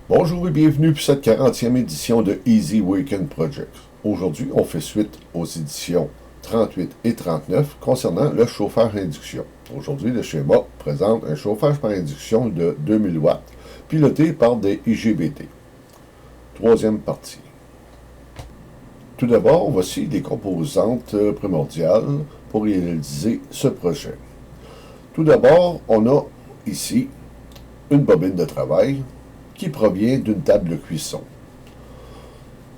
Bonjour et bienvenue pour cette 40e édition de Easy Weekend Project. Aujourd'hui, on fait suite aux éditions 38 et 39 concernant le chauffage à induction. Aujourd'hui, le schéma présente un chauffage par induction de 2000 watts, piloté par des IGBT. Troisième partie. Tout d'abord, voici les composantes primordiales pour réaliser ce projet. Tout d'abord, on a ici une bobine de travail qui provient d'une table de cuisson.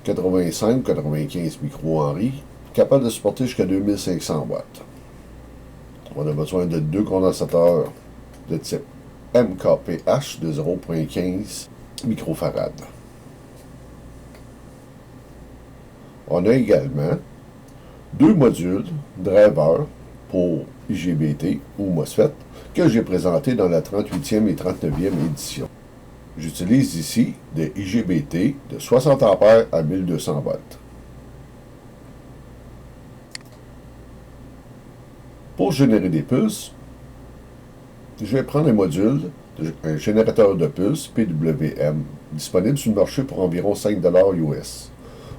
85-95 micro-Henry, capable de supporter jusqu'à 2500 watts. On a besoin de deux condensateurs de type MKPH de 0.15 microfarad. On a également deux modules driver pour IGBT ou MOSFET que j'ai présenté dans la 38e et 39e édition. J'utilise ici des IGBT de 60 A à 1200 volts. Pour générer des pulses, je vais prendre un module, un générateur de pulses PWM, disponible sur le marché pour environ 5 $ US.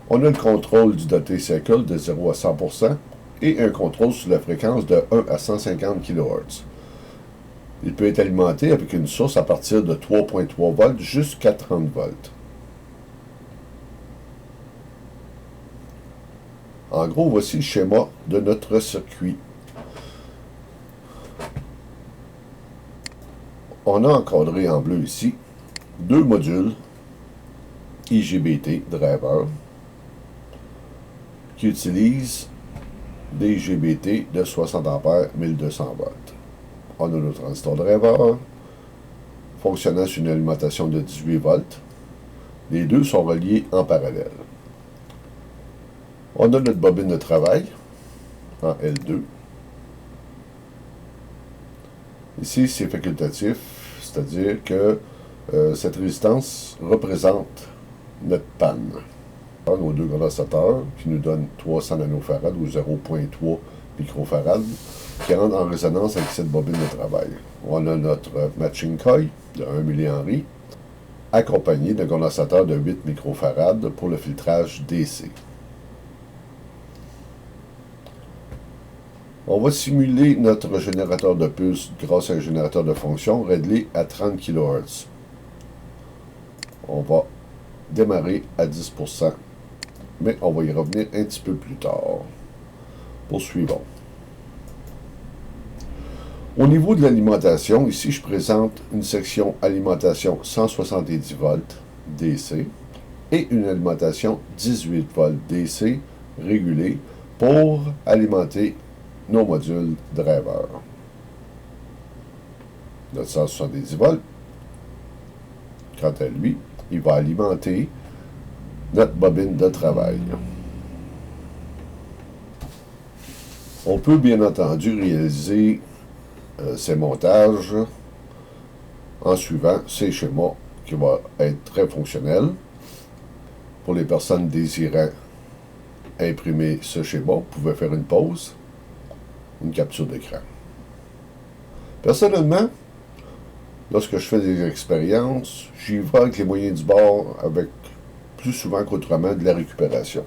On a le contrôle du doté cycle de 0 à 100% et un contrôle sur la fréquence de 1 à 150 kHz. Il peut être alimenté avec une source à partir de 3.3 volts jusqu'à 30 volts. En gros, voici le schéma de notre circuit. On a encadré en bleu ici deux modules IGBT driver qui utilisent des IGBT de 60 A 1200 volts. On a nos transistors driver fonctionnant sur une alimentation de 18 volts. Les deux sont reliés en parallèle. On a notre bobine de travail en L2. Ici, c'est facultatif, c'est-à-dire que cette résistance représente notre panne. Nos deux condensateurs qui nous donnent 300 nanofarad ou 0.3 microfarad qui rentrent en résonance avec cette bobine de travail. On a notre matching coil de 1 mH accompagné d'un condensateur de 8 microfarad pour le filtrage DC. On va simuler notre générateur de pulse grâce à un générateur de fonction réglé à 30 kHz. On va démarrer à 10%, mais on va y revenir un petit peu plus tard. Poursuivons. Au niveau de l'alimentation, ici je présente une section alimentation 170 volts DC et une alimentation 18 volts DC régulée pour alimenter nos modules driver. Notre 170 volts, quant à lui, il va alimenter notre bobine de travail. On peut bien entendu réaliser ces montages en suivant ces schémas qui vont être très fonctionnels. Pour les personnes désirant imprimer ce schéma, vous pouvez faire une pause, une capture d'écran. Personnellement, lorsque je fais des expériences, j'y vais avec les moyens du bord avec plus souvent qu'autrement de la récupération.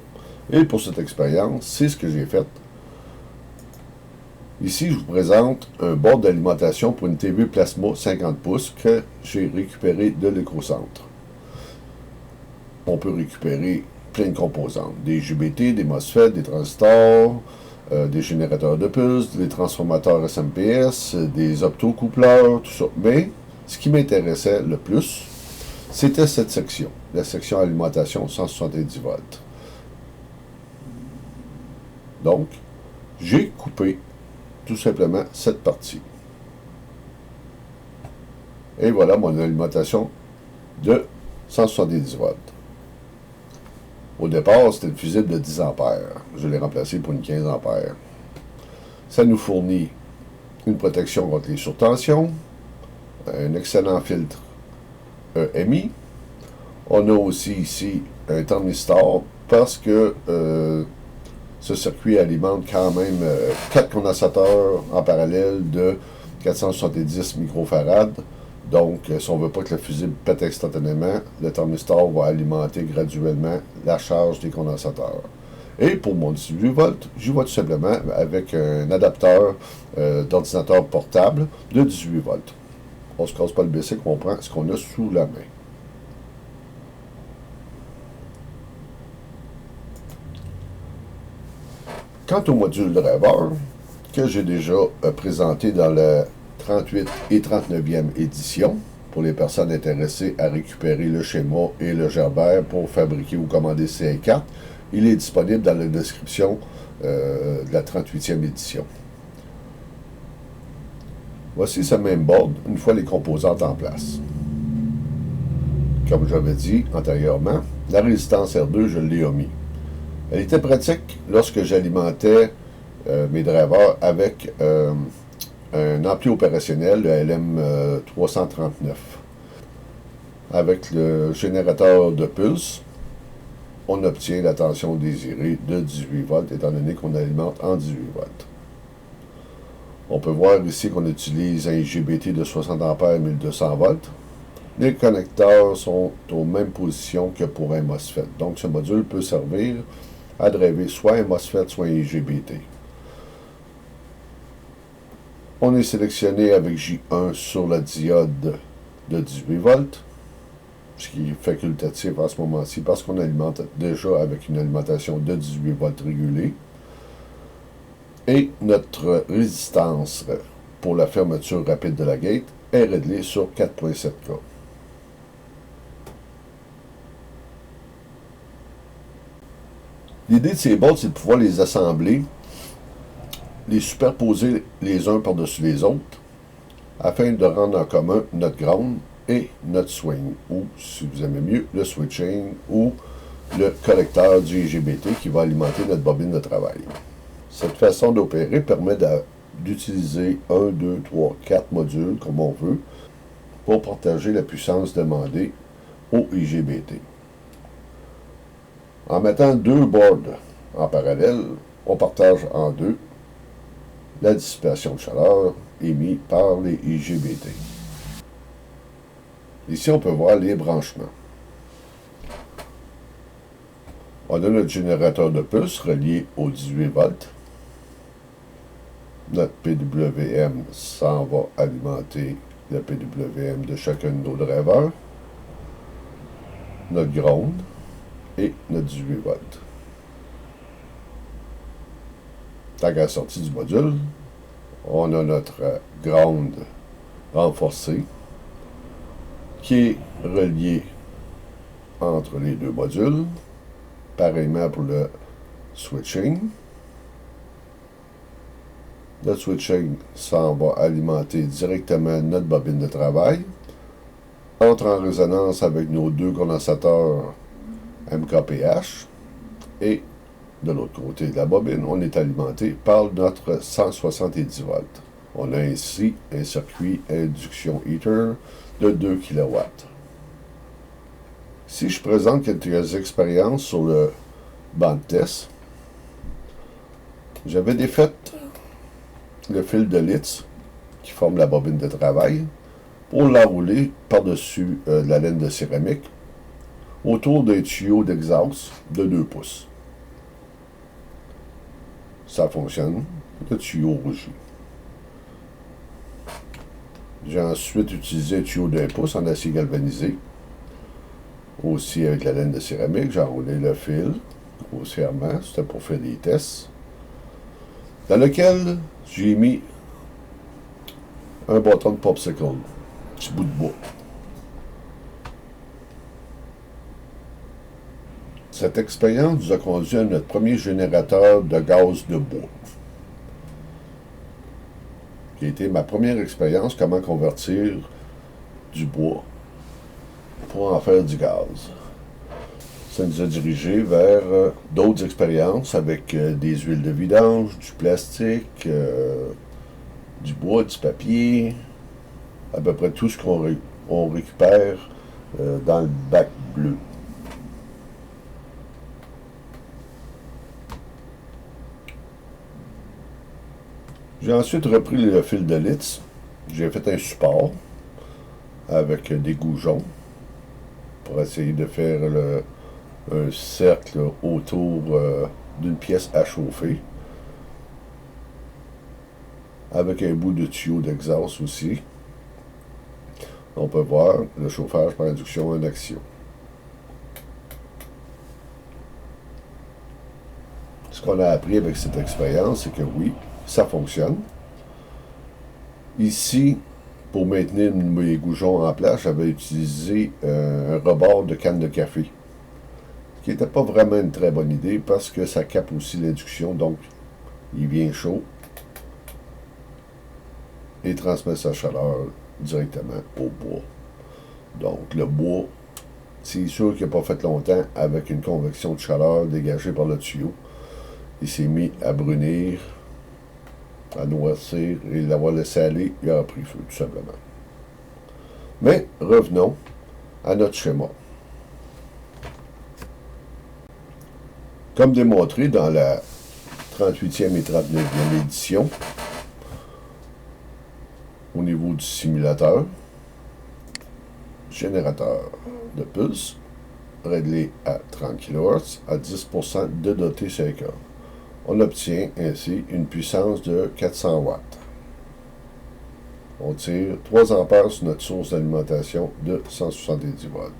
Et pour cette expérience, c'est ce que j'ai fait. Ici, je vous présente un board d'alimentation pour une TV plasma 50 pouces que j'ai récupéré de l'écocentre. On peut récupérer plein de composantes, des IGBT, des MOSFET, des transistors, des générateurs de pulses, des transformateurs SMPS, des optocoupleurs, tout ça. Mais ce qui m'intéressait le plus, c'était cette section, la section alimentation 170 volts. Donc, j'ai coupé tout simplement cette partie. Et voilà mon alimentation de 170 volts. Au départ, c'était une fusible de 10 ampères. Je l'ai remplacé pour une 15 ampères. Ça nous fournit une protection contre les surtensions, un excellent filtre EMI. On a aussi ici un thermistor parce que ce circuit alimente quand même 4 condensateurs en parallèle de 470 microfarad Donc, si on ne veut pas que le fusible pète instantanément, le thermistor va alimenter graduellement la charge des condensateurs. Et pour mon 18 volts, j'y vais tout simplement avec un adapteur d'ordinateur portable de 18 volts. On ne se casse pas le basic, on prend ce qu'on a sous la main. Quant au module driver, que j'ai déjà présenté dans la 38 et 39e édition, pour les personnes intéressées à récupérer le schéma et le gerbère pour fabriquer ou commander CA4, il est disponible dans la description de la 38e édition. Voici ce même board, une fois les composantes en place. Comme j'avais dit antérieurement, la résistance R2, je l'ai omis. Elle était pratique lorsque j'alimentais mes drivers avec un ampli opérationnel, le LM339. Avec le générateur de pulse, on obtient la tension désirée de 18 volts, étant donné qu'on alimente en 18 volts. On peut voir ici qu'on utilise un IGBT de 60 A 1200 volts. Les connecteurs sont aux mêmes positions que pour un MOSFET. Donc, ce module peut servir à driver soit un MOSFET, soit un IGBT. On est sélectionné avec J1 sur la diode de 18 volts, ce qui est facultatif à ce moment-ci parce qu'on alimente déjà avec une alimentation de 18 volts régulée. Et notre résistance pour la fermeture rapide de la gate est réglée sur 4.7K. L'idée de ces boards, c'est de pouvoir les assembler, les superposer les uns par-dessus les autres, afin de rendre en commun notre ground et notre swing, ou, si vous aimez mieux, le switching ou le collecteur du IGBT qui va alimenter notre bobine de travail. Cette façon d'opérer permet d'utiliser 1, 2, 3, 4 modules, comme on veut, pour partager la puissance demandée au IGBT. En mettant deux boards en parallèle, on partage en deux la dissipation de chaleur émise par les IGBT. Ici, on peut voir les branchements. On a notre générateur de pulse relié au 18 volts. Notre PWM s'en va alimenter le PWM de chacun de nos drivers. Notre ground et notre 18 volts. Tant qu'à la sortie du module, on a notre ground renforcé qui est relié entre les deux modules. Pareillement pour le switching. Le switching s'en va alimenter directement notre bobine de travail. Entre en résonance avec nos deux condensateurs MKPH. Et de l'autre côté de la bobine, on est alimenté par notre 170 volts. On a ainsi un circuit induction heater de 2 kW. Si je présente quelques expériences sur le banc de test, j'avais défait le fil de litre qui forme la bobine de travail pour l'enrouler par-dessus la laine de céramique autour d'un tuyau d'exhaust de 2 pouces. Ça fonctionne, le tuyau rougit. J'ai ensuite utilisé un tuyau d'1 pouce en acier galvanisé. Aussi avec la laine de céramique, j'ai enroulé le fil grossièrement, c'était pour faire des tests, dans lequel j'ai mis un bâton de popsicle, un petit bout de bois. Cette expérience nous a conduit à notre premier générateur de gaz de bois, qui a été ma première expérience, comment convertir du bois pour en faire du gaz. Ça nous a dirigé vers d'autres expériences avec des huiles de vidange, du plastique, du bois, du papier, à peu près tout ce qu'on récupère dans le bac bleu. J'ai ensuite repris le fil de litre. J'ai fait un support avec des goujons pour essayer de faire un cercle autour d'une pièce à chauffer, avec un bout de tuyau d'exhaust aussi. On peut voir le chauffage par induction en action. Ce qu'on a appris avec cette expérience, c'est que oui, ça fonctionne. Ici, pour maintenir mes goujons en place, j'avais utilisé un rebord de canne de café, qui n'était pas vraiment une très bonne idée parce que ça capte aussi l'induction, donc il vient chaud et transmet sa chaleur directement au bois. Donc le bois, c'est sûr qu'il n'a pas fait longtemps avec une convection de chaleur dégagée par le tuyau. Il s'est mis à brunir, à noircir, et l'avoir laissé aller, il a pris feu, tout simplement. Mais revenons à notre schéma. Comme démontré dans la 38e et 39e édition, au niveau du simulateur, générateur de pulse, réglé à 30 kHz, à 10% de doté 5 heures. On obtient ainsi une puissance de 400 watts. On tire 3 ampères sur notre source d'alimentation de 170 watts.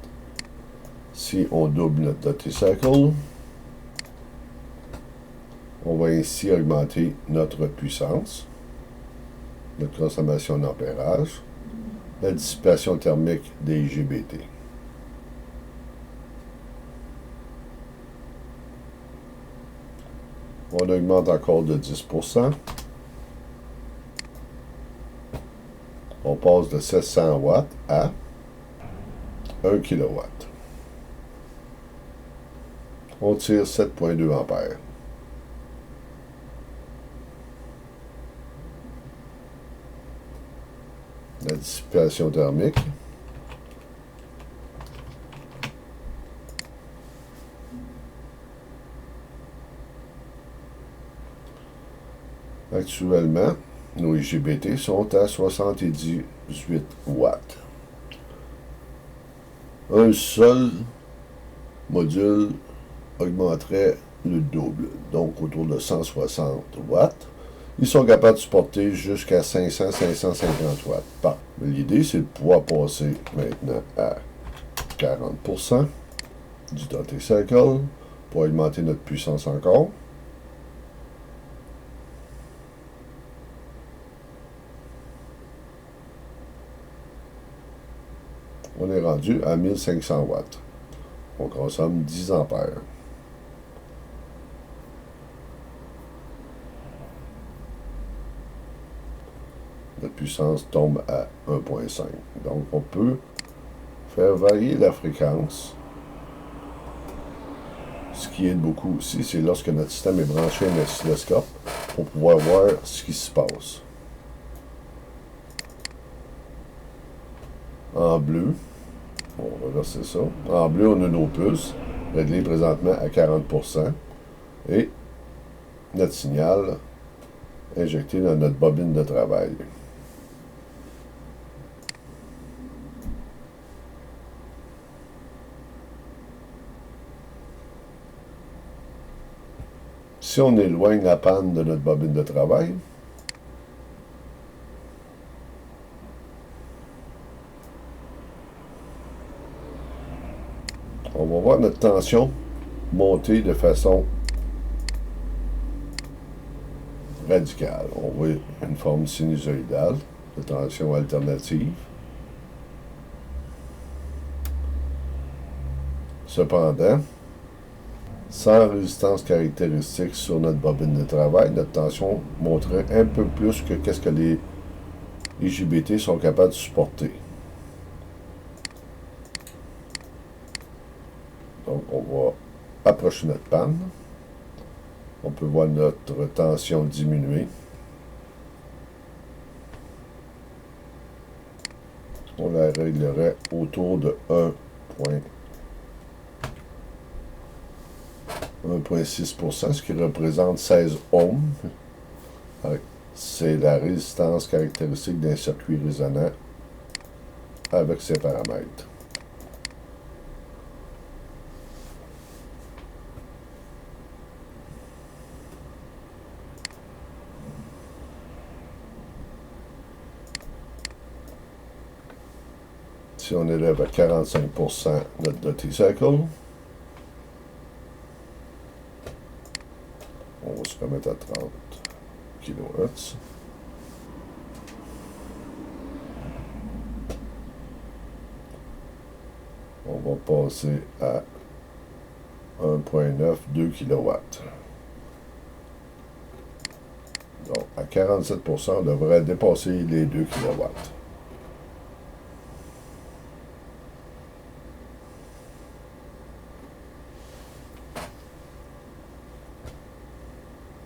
Si on double notre doté cycle, on va ainsi augmenter notre puissance, notre consommation d'ampérage, la dissipation thermique des IGBT. On augmente encore de 10%. On passe de 700 watts à 1 kW. On tire 7,2 ampères. La dissipation thermique. Actuellement, nos IGBT sont à 78 watts. Un seul module augmenterait le double, donc autour de 160 watts. Ils sont capables de supporter jusqu'à 500-550 watts. L'idée, c'est de pouvoir passer maintenant à 40% du doté cycle pour augmenter notre puissance encore. On est rendu à 1500 watts. On consomme 10 ampères. Notre puissance tombe à 1,5. Donc, on peut faire varier la fréquence. Ce qui aide beaucoup aussi, c'est lorsque notre système est branché à un oscilloscope pour pouvoir voir ce qui se passe. En bleu, on va reverser ça. En bleu, on a nos pulses, réglés présentement à 40%. Et notre signal injecté dans notre bobine de travail. Si on éloigne la panne de notre bobine de travail, on va voir notre tension monter de façon radicale. On voit une forme sinusoïdale de tension alternative. Cependant, sans résistance caractéristique sur notre bobine de travail, notre tension monterait un peu plus que ce que les IGBT sont capables de supporter. Donc, on va approcher notre panne. On peut voir notre tension diminuer. On la réglerait autour de 1,6%, ce qui représente 16 ohms. C'est la résistance caractéristique d'un circuit résonant avec ses paramètres. Si on élève à 45% notre duty cycle, on va se remettre à 30 kHz. On va passer à 1.9, 2 kW. Donc, à 47%, on devrait dépasser les 2 kW.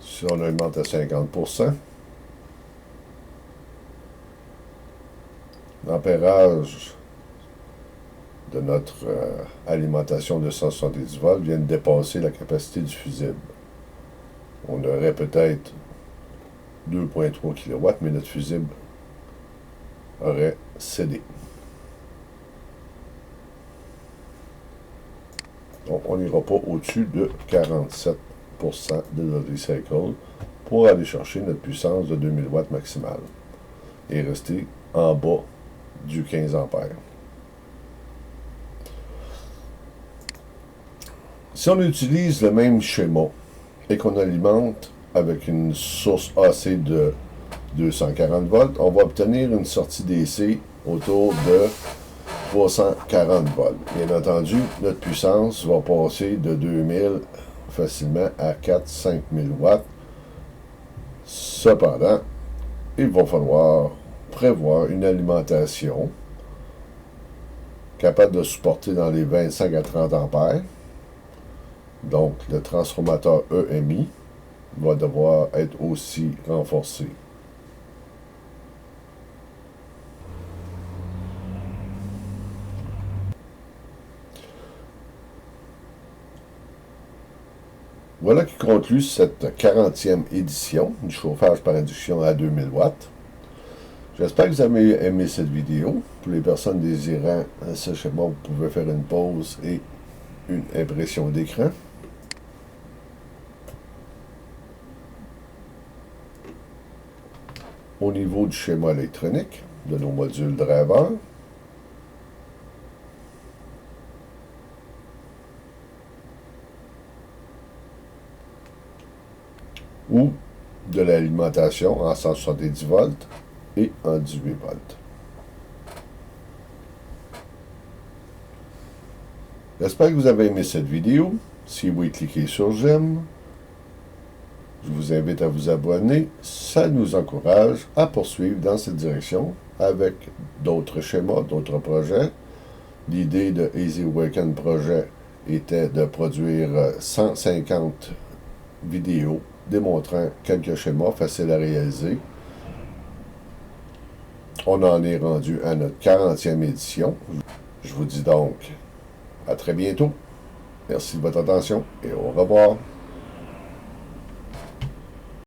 Si on augmente à 50%, l'ampérage de notre alimentation de 170 volts vient de dépasser la capacité du fusible. On aurait peut-être 2.3 kW, mais notre fusible aurait cédé. Donc, on n'ira pas au-dessus de 47% de notre cycle pour aller chercher notre puissance de 2000 watts maximale et rester en bas du 15 ampères. Si on utilise le même schéma et qu'on alimente avec une source AC de 240 volts, on va obtenir une sortie DC autour de 340 volts. Bien entendu, notre puissance va passer de 2000 facilement à 4-5 000 watts. Cependant, il va falloir prévoir une alimentation capable de supporter dans les 25 à 30 ampères. Donc, le transformateur EMI va devoir être aussi renforcé. Voilà qui conclut cette 40e édition du chauffage par induction à 2000 watts. J'espère que vous avez aimé cette vidéo. Pour les personnes désirant ce schéma, vous pouvez faire une pause et une impression d'écran. Au niveau du schéma électronique de nos modules driver, ou de l'alimentation en 170 volts et en 18 volts. J'espère que vous avez aimé cette vidéo. Si oui, cliquez sur j'aime. Je vous invite à vous abonner. Ça nous encourage à poursuivre dans cette direction avec d'autres schémas, d'autres projets. L'idée de Easy Weekend Project était de produire 150 vidéos démontrant quelques schémas faciles à réaliser. On en est rendu à notre 40e édition. Je vous dis donc à très bientôt. Merci de votre attention et au revoir.